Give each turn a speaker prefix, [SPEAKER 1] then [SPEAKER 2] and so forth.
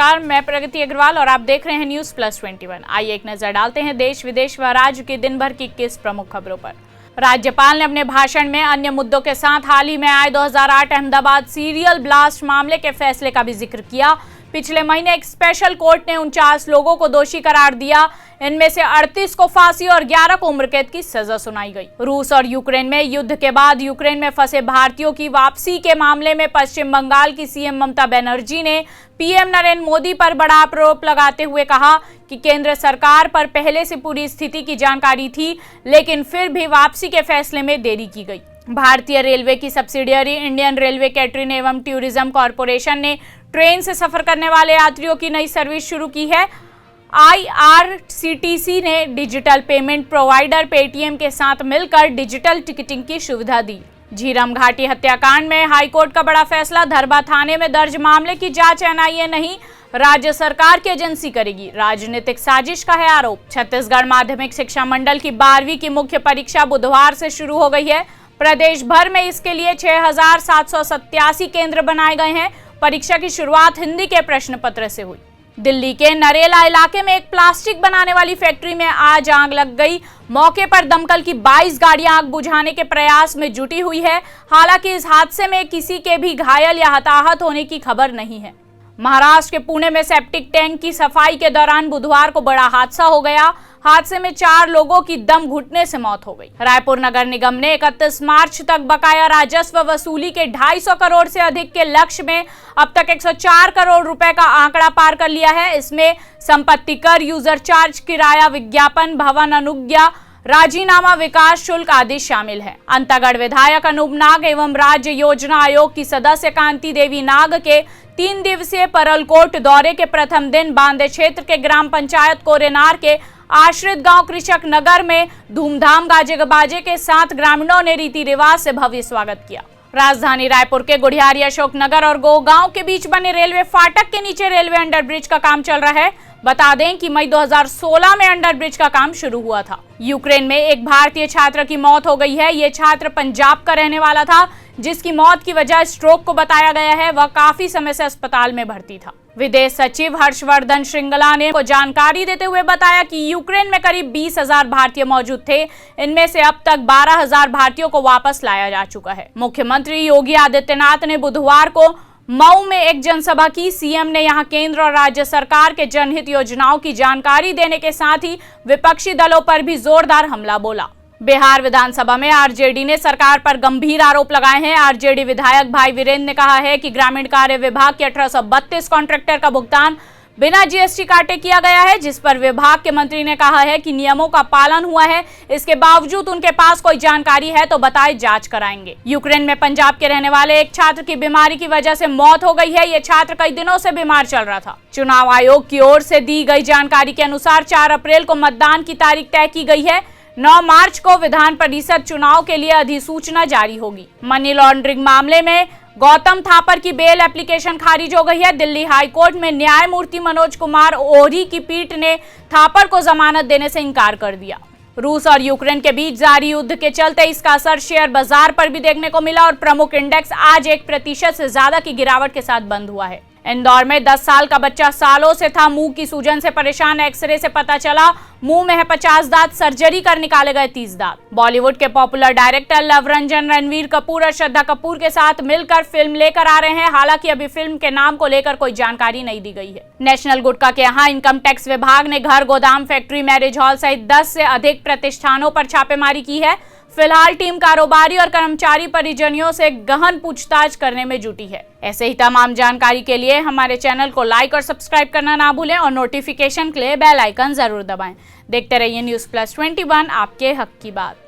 [SPEAKER 1] नमस्कार, मैं प्रगति अग्रवाल और आप देख रहे हैं न्यूज प्लस 21। आइए एक नजर डालते हैं देश विदेश व राज्य की दिन भर की 21 प्रमुख खबरों पर। राज्यपाल ने अपने भाषण में अन्य मुद्दों के साथ हाल ही में आए 2008 अहमदाबाद सीरियल ब्लास्ट मामले के फैसले का भी जिक्र किया। पिछले महीने एक स्पेशल कोर्ट ने 49 लोगों को दोषी करार दिया। इनमें से 38 को फांसी और 11 को उम्र कैद की सजा सुनाई गई। रूस और यूक्रेन में युद्ध के बाद यूक्रेन में फंसे भारतीयों की वापसी के मामले में पश्चिम बंगाल की सीएम ममता बनर्जी ने पीएम नरेंद्र मोदी पर बड़ा आरोप लगाते हुए कहा कि केंद्र सरकार पर पहले से पूरी स्थिति की जानकारी थी, लेकिन फिर भी वापसी के फैसले में देरी की गई। भारतीय रेलवे की सब्सिडियरी इंडियन रेलवे कैटरिंग एवं टूरिज्म कॉरपोरेशन ने ट्रेन से सफर करने वाले यात्रियों की नई सर्विस शुरू की है। IRCTC ने डिजिटल पेमेंट प्रोवाइडर पेटीएम के साथ मिलकर डिजिटल टिकटिंग की सुविधा दी। झीरम घाटी हत्याकांड में हाईकोर्ट का बड़ा फैसला। धरबा थाने में दर्ज मामले की जांच NIA नहीं, राज्य सरकार की एजेंसी करेगी। राजनीतिक साजिश का है आरोप। छत्तीसगढ़ माध्यमिक शिक्षा मंडल की 12वीं की मुख्य परीक्षा बुधवार से शुरू हो गई है। प्रदेश भर में इसके लिए 6,787 केंद्र बनाए गए हैं। परीक्षा की शुरुआत हिंदी के प्रश्न पत्र से हुई। दिल्ली के नरेला इलाके में एक प्लास्टिक बनाने वाली फैक्ट्री में आज आग लग गई। मौके पर दमकल की 22 गाड़ियां आग बुझाने के प्रयास में जुटी हुई है। हालांकि इस हादसे में किसी के भी घायल या हताहत होने की खबर नहीं है। महाराष्ट्र के पुणे में सेप्टिक टैंक की सफाई के दौरान बुधवार को बड़ा हादसा हो गया। हादसे में 4 लोगों की दम घुटने से मौत हो गई। रायपुर नगर निगम ने 31 मार्च तक बकाया राजस्व वसूली के 250 करोड़ से अधिक के लक्ष्य में अब तक 104 करोड़ रुपए का आंकड़ा पार कर लिया है। इसमें संपत्ति कर, यूजर चार्ज, किराया, विज्ञापन, भवन अनुज्ञा, राजीनामा, विकास शुल्क आदि शामिल है। अंतागढ़ विधायक अनूप नाग एवं राज्य योजना आयोग की सदस्य कांति देवी नाग के 3 दिवसीय परलकोट दौरे के प्रथम दिन बांदे क्षेत्र के ग्राम पंचायत कोरेनार के आश्रित गांव कृषक नगर में धूमधाम गाजे बाजे के साथ ग्रामीणों ने रीति रिवाज से भव्य स्वागत किया। राजधानी रायपुर के गुढ़ियारी अशोक नगर और गोगांव के बीच बने रेलवे फाटक के नीचे रेलवे अंडरब्रिज का काम चल रहा है। बता दें कि मई 2016 में अंडरब्रिज का काम शुरू हुआ था। यूक्रेन में एक भारतीय छात्र की मौत हो गई है। ये छात्र पंजाब का रहने वाला था, जिसकी मौत की वजह स्ट्रोक को बताया गया है। वह काफी समय से अस्पताल में भर्ती था। विदेश सचिव हर्षवर्धन श्रृंगला ने को जानकारी देते हुए बताया कि यूक्रेन में करीब 20,000 भारतीय मौजूद थे। इनमें से अब तक 12,000 भारतीयों को वापस लाया जा चुका है। मुख्यमंत्री योगी आदित्यनाथ ने बुधवार को मऊ में एक जनसभा की। सीएम ने यहां केंद्र और राज्य सरकार के जनहित योजनाओं की जानकारी देने के साथ ही विपक्षी दलों पर भी जोरदार हमला बोला। बिहार विधानसभा में आरजेडी ने सरकार पर गंभीर आरोप लगाए हैं। आरजेडी विधायक भाई वीरेंद्र ने कहा है कि ग्रामीण कार्य विभाग के 1832 कॉन्ट्रैक्टर का भुगतान बिना जीएसटी काटे किया गया है, जिस पर विभाग के मंत्री ने कहा है कि नियमों का पालन हुआ है। इसके बावजूद उनके पास कोई जानकारी है तो बताए, जांच कराएंगे। यूक्रेन में पंजाब के रहने वाले एक छात्र की बीमारी की वजह से मौत हो गई है। ये छात्र कई दिनों से बीमार चल रहा था। चुनाव आयोग की ओर से दी गई जानकारी के अनुसार 4 अप्रैल को मतदान की तारीख तय की गई है। 9 मार्च को विधान परिषद चुनाव के लिए अधिसूचना जारी होगी। मनी लॉन्ड्रिंग मामले में गौतम थापर की बेल एप्लीकेशन खारिज हो गई है। दिल्ली हाई कोर्ट में न्यायमूर्ति मनोज कुमार ओहरी की पीठ ने थापर को जमानत देने से इनकार कर दिया। रूस और यूक्रेन के बीच जारी युद्ध के चलते इसका असर शेयर बाजार पर भी देखने को मिला और प्रमुख इंडेक्स आज 1% से ज्यादा की गिरावट के साथ बंद हुआ है। इंदौर में 10 साल का बच्चा सालों से था मुंह की सूजन से परेशान। एक्सरे से पता चला मुंह में है 50 दांत, सर्जरी कर निकाले गए 30 दांत। बॉलीवुड के popular director love Ranjan Ranveer Kapoor और श्रद्धा कपूर के साथ मिलकर फिल्म लेकर आ रहे हैं। हालांकि अभी फिल्म के नाम को लेकर कोई जानकारी नहीं दी गई है। नेशनल गुटखा के यहाँ इनकम टैक्स विभाग ने घर, गोदाम, फैक्ट्री, मैरिज हॉल सहित 10 से अधिक प्रतिष्ठानों पर छापेमारी की है। फिलहाल टीम कारोबारी और कर्मचारी परिजनों से गहन पूछताछ करने में जुटी है। ऐसे ही तमाम जानकारी के लिए हमारे चैनल को लाइक और सब्सक्राइब करना ना भूलें और नोटिफिकेशन के लिए बेल आइकन जरूर दबाएं। देखते रहिए न्यूज प्लस 21, आपके हक की बात।